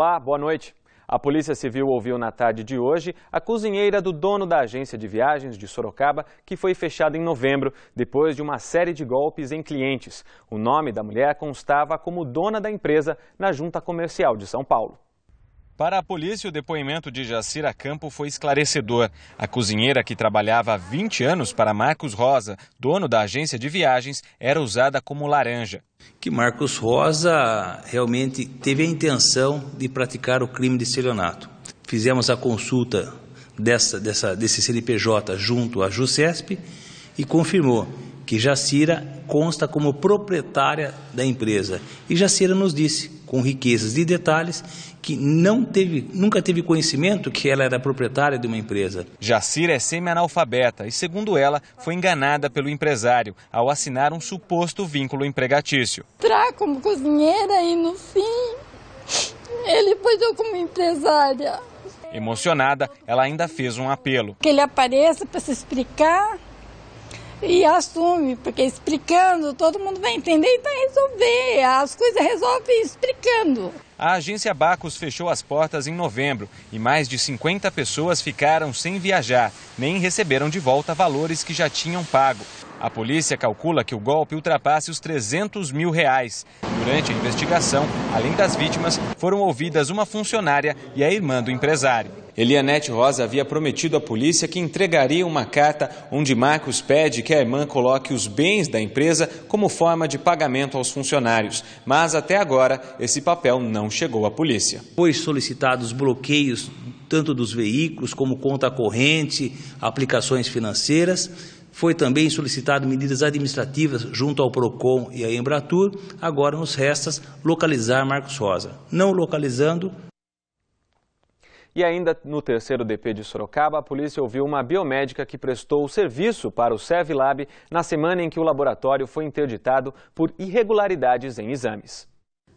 Olá, boa noite. A Polícia Civil ouviu na tarde de hoje a cozinheira do dono da agência de viagens de Sorocaba, que foi fechada em novembro, depois de uma série de golpes em clientes. O nome da mulher constava como dona da empresa na Junta Comercial de São Paulo. Para a polícia, o depoimento de Jacira Campo foi esclarecedor. A cozinheira, que trabalhava há 20 anos para Marcos Rosa, dono da agência de viagens, era usada como laranja. Que Marcos Rosa realmente teve a intenção de praticar o crime de estelionato. Fizemos a consulta desse CNPJ junto à JUSESP e confirmou que Jacira consta como proprietária da empresa. E Jacira nos disse, com riquezas de detalhes, que nunca teve conhecimento que ela era proprietária de uma empresa. Jacira é semi-analfabeta e, segundo ela, foi enganada pelo empresário ao assinar um suposto vínculo empregatício. Entrar como cozinheira e, no fim, ele pôs eu como empresária. Emocionada, ela ainda fez um apelo. Que ele apareça para se explicar e assume, porque explicando todo mundo vai entender e vai resolver. As coisas resolvem explicando. A agência Bacos fechou as portas em novembro e mais de 50 pessoas ficaram sem viajar, nem receberam de volta valores que já tinham pago. A polícia calcula que o golpe ultrapasse os R$300 mil. Durante a investigação, além das vítimas, foram ouvidas uma funcionária e a irmã do empresário. Elianete Rosa havia prometido à polícia que entregaria uma carta onde Marcos pede que a irmã coloque os bens da empresa como forma de pagamento aos funcionários. Mas até agora, esse papel não chegou à polícia. Foi solicitados bloqueios tanto dos veículos como conta corrente, aplicações financeiras. Foi também solicitado medidas administrativas junto ao PROCON e à Embratur. Agora nos resta localizar Marcos Rosa. Não localizando. E ainda no terceiro DP de Sorocaba, a polícia ouviu uma biomédica que prestou serviço para o Servilab na semana em que o laboratório foi interditado por irregularidades em exames.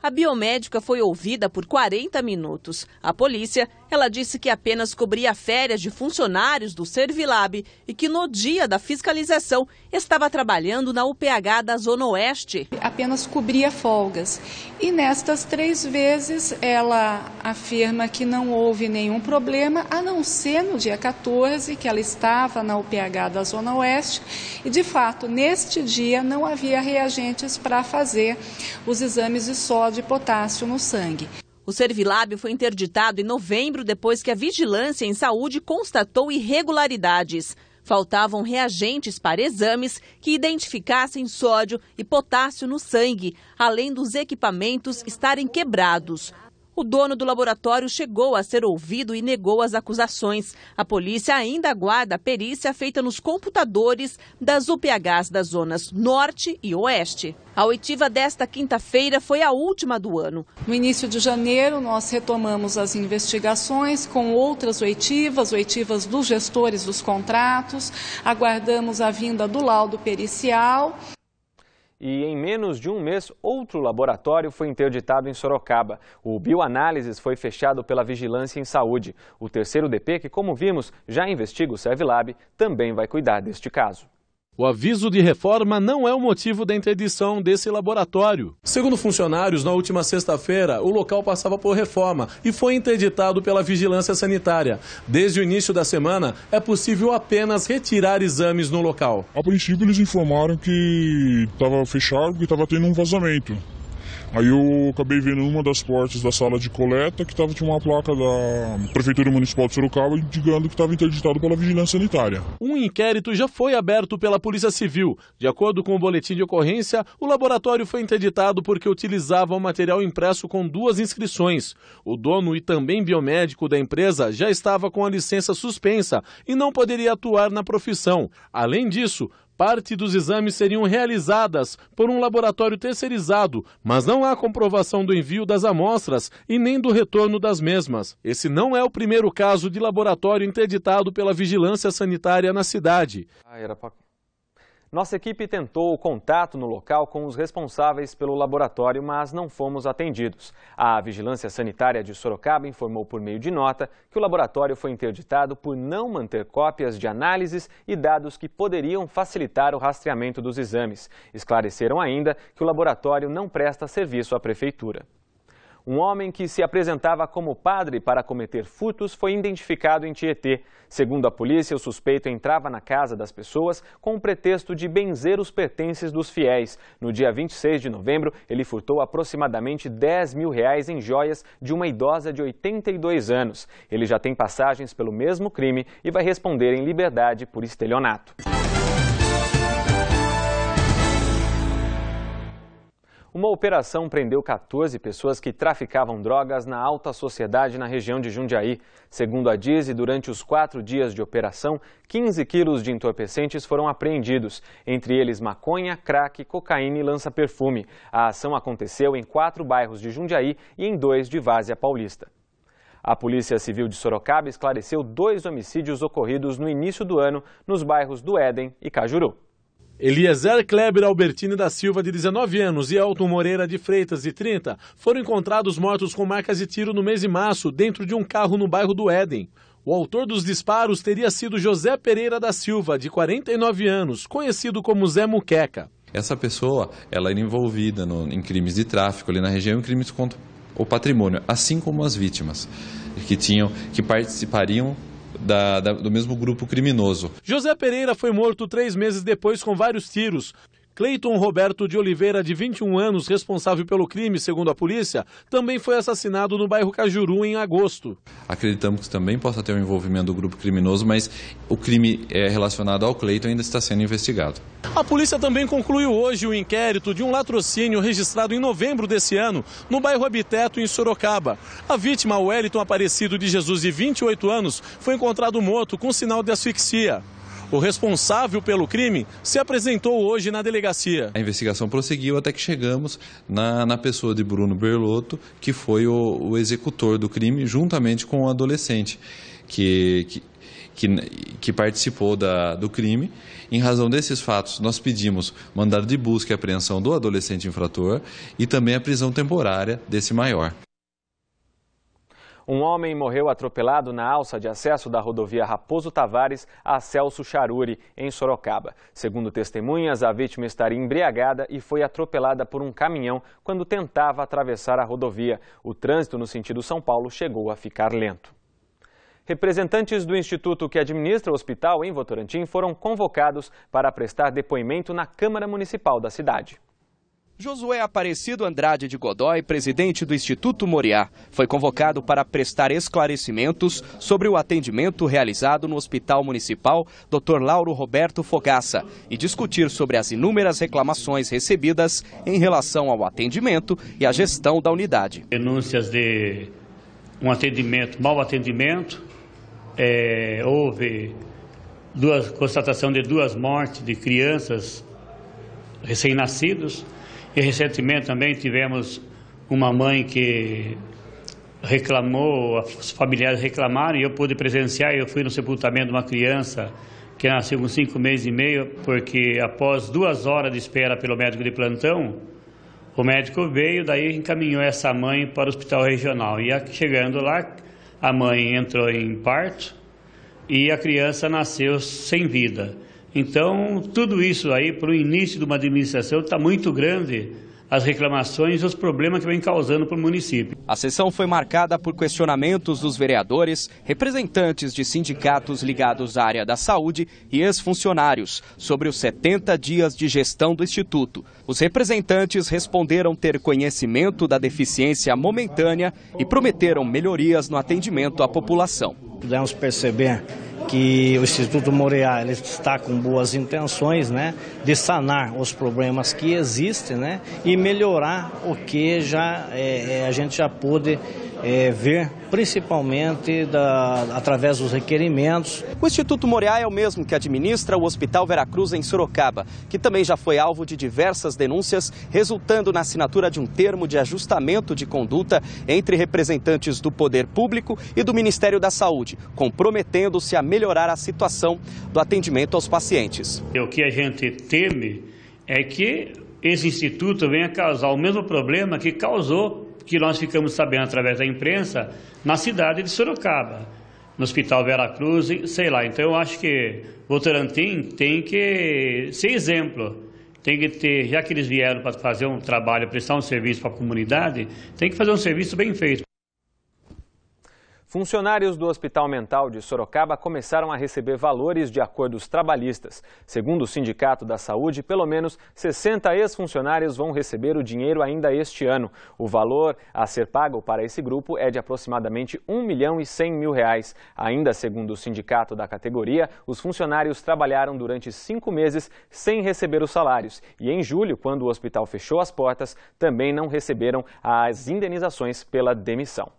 A biomédica foi ouvida por 40 minutos. A polícia, ela disse que apenas cobria férias de funcionários do Servilab e que no dia da fiscalização estava trabalhando na UPH da Zona Oeste. Apenas cobria folgas. E nestas 3 vezes ela afirma que não houve nenhum problema, a não ser no dia 14, que ela estava na UPH da Zona Oeste. E de fato, neste dia não havia reagentes para fazer os exames de sódio e potássio no sangue. O Servilab foi interditado em novembro depois que a Vigilância em Saúde constatou irregularidades. Faltavam reagentes para exames que identificassem sódio e potássio no sangue, além dos equipamentos estarem quebrados. O dono do laboratório chegou a ser ouvido e negou as acusações. A polícia ainda aguarda a perícia feita nos computadores das UPHs das zonas Norte e Oeste. A oitiva desta quinta-feira foi a última do ano. No início de janeiro, nós retomamos as investigações com outras oitivas dos gestores dos contratos. Aguardamos a vinda do laudo pericial. E em menos de um mês, outro laboratório foi interditado em Sorocaba. O Bioanálises foi fechado pela Vigilância em Saúde. O terceiro DP, que como vimos, já investiga o Servilab, também vai cuidar deste caso. O aviso de reforma não é o motivo da interdição desse laboratório. Segundo funcionários, na última sexta-feira, o local passava por reforma e foi interditado pela Vigilância Sanitária. Desde o início da semana, é possível apenas retirar exames no local. A princípio, eles informaram que estava fechado porque estava tendo um vazamento. Aí eu acabei vendo uma das portas da sala de coleta que tinha uma placa da Prefeitura Municipal de Sorocaba indicando que estava interditado pela Vigilância Sanitária. Um inquérito já foi aberto pela Polícia Civil. De acordo com o boletim de ocorrência, o laboratório foi interditado porque utilizava um material impresso com 2 inscrições. O dono e também biomédico da empresa já estava com a licença suspensa e não poderia atuar na profissão. Além disso, parte dos exames seriam realizadas por um laboratório terceirizado, mas não há comprovação do envio das amostras e nem do retorno das mesmas. Esse não é o primeiro caso de laboratório interditado pela Vigilância Sanitária na cidade. Nossa equipe tentou o contato no local com os responsáveis pelo laboratório, mas não fomos atendidos. A Vigilância Sanitária de Sorocaba informou por meio de nota que o laboratório foi interditado por não manter cópias de análises e dados que poderiam facilitar o rastreamento dos exames. Esclareceram ainda que o laboratório não presta serviço à Prefeitura. Um homem que se apresentava como padre para cometer furtos foi identificado em Tietê. Segundo a polícia, o suspeito entrava na casa das pessoas com o pretexto de benzer os pertences dos fiéis. No dia 26 de novembro, ele furtou aproximadamente R$10 mil em joias de uma idosa de 82 anos. Ele já tem passagens pelo mesmo crime e vai responder em liberdade por estelionato. Uma operação prendeu 14 pessoas que traficavam drogas na alta sociedade na região de Jundiaí. Segundo a DISE, durante os 4 dias de operação, 15 quilos de entorpecentes foram apreendidos, entre eles maconha, crack, cocaína e lança-perfume. A ação aconteceu em 4 bairros de Jundiaí e em 2 de Várzea Paulista. A Polícia Civil de Sorocaba esclareceu 2 homicídios ocorridos no início do ano nos bairros do Éden e Cajuru. Eliezer Kleber Albertini da Silva, de 19 anos, e Elton Moreira de Freitas, de 30, foram encontrados mortos com marcas de tiro no mês de março, dentro de um carro no bairro do Éden. O autor dos disparos teria sido José Pereira da Silva, de 49 anos, conhecido como Zé Muqueca. Essa pessoa, ela era envolvida em crimes de tráfico ali na região, em crimes contra o patrimônio, assim como as vítimas, que participariam do mesmo grupo criminoso. José Pereira foi morto 3 meses depois com vários tiros. Cleiton Roberto de Oliveira, de 21 anos, responsável pelo crime, segundo a polícia, também foi assassinado no bairro Cajuru em agosto. Acreditamos que também possa ter um envolvimento do grupo criminoso, mas o crime relacionado ao Cleiton ainda está sendo investigado. A polícia também concluiu hoje o inquérito de um latrocínio registrado em novembro desse ano, no bairro Habiteto, em Sorocaba. A vítima, Wellington Aparecido de Jesus, de 28 anos, foi encontrado morto com sinal de asfixia. O responsável pelo crime se apresentou hoje na delegacia. A investigação prosseguiu até que chegamos na pessoa de Bruno Berlotto, que foi o executor do crime, juntamente com o adolescente que participou do crime. Em razão desses fatos, nós pedimos mandado de busca e apreensão do adolescente infrator e também a prisão temporária desse maior. Um homem morreu atropelado na alça de acesso da rodovia Raposo Tavares a Celso Charuri, em Sorocaba. Segundo testemunhas, a vítima estaria embriagada e foi atropelada por um caminhão quando tentava atravessar a rodovia. O trânsito no sentido São Paulo chegou a ficar lento. Representantes do instituto que administra o hospital em Votorantim foram convocados para prestar depoimento na Câmara Municipal da cidade. Josué Aparecido Andrade de Godoy, presidente do Instituto Moriá, foi convocado para prestar esclarecimentos sobre o atendimento realizado no Hospital Municipal Dr. Lauro Roberto Fogaça e discutir sobre as inúmeras reclamações recebidas em relação ao atendimento e à gestão da unidade. Denúncias de mau atendimento, houve constatação de 2 mortes de crianças recém-nascidos. E recentemente também tivemos uma mãe que reclamou, os familiares reclamaram e eu pude presenciar. Eu fui no sepultamento de uma criança que nasceu com 5 meses e meio, porque após 2 horas de espera pelo médico de plantão, o médico veio, daí encaminhou essa mãe para o hospital regional. E chegando lá, a mãe entrou em parto e a criança nasceu sem vida. Então, tudo isso aí, para o início de uma administração, está muito grande as reclamações e os problemas que vem causando para o município. A sessão foi marcada por questionamentos dos vereadores, representantes de sindicatos ligados à área da saúde e ex-funcionários sobre os 70 dias de gestão do Instituto. Os representantes responderam ter conhecimento da deficiência momentânea e prometeram melhorias no atendimento à população. Podemos perceber que o Instituto Moriá ele está com boas intenções, né, de sanar os problemas que existem, né, e melhorar o que já a gente já pôde ver, principalmente através dos requerimentos. O Instituto Moriá é o mesmo que administra o Hospital Veracruz em Sorocaba, que também já foi alvo de diversas denúncias, resultando na assinatura de um termo de ajustamento de conduta entre representantes do Poder Público e do Ministério da Saúde, comprometendo-se a melhorar a situação do atendimento aos pacientes. O que a gente teme é que esse instituto venha causar o mesmo problema que causou, que nós ficamos sabendo através da imprensa, na cidade de Sorocaba, no Hospital Veracruz, sei lá. Então eu acho que Votorantim tem que ser exemplo, tem que ter, já que eles vieram para fazer um trabalho, prestar um serviço para a comunidade, tem que fazer um serviço bem feito. Funcionários do Hospital Mental de Sorocaba começaram a receber valores de acordos trabalhistas. Segundo o Sindicato da Saúde, pelo menos 60 ex-funcionários vão receber o dinheiro ainda este ano. O valor a ser pago para esse grupo é de aproximadamente R$1.100.000. Ainda segundo o sindicato da categoria, os funcionários trabalharam durante 5 meses sem receber os salários. E em julho, quando o hospital fechou as portas, também não receberam as indenizações pela demissão.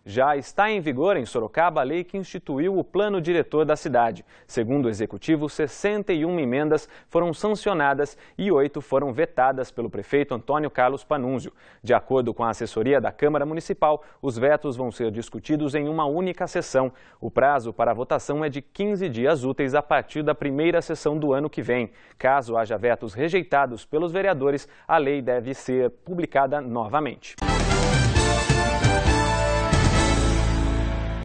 Já está em vigor em Sorocaba a lei que instituiu o plano diretor da cidade. Segundo o executivo, 61 emendas foram sancionadas e 8 foram vetadas pelo prefeito Antônio Carlos Panunzio. De acordo com a assessoria da Câmara Municipal, os vetos vão ser discutidos em uma única sessão. O prazo para a votação é de 15 dias úteis a partir da primeira sessão do ano que vem. Caso haja vetos rejeitados pelos vereadores, a lei deve ser publicada novamente.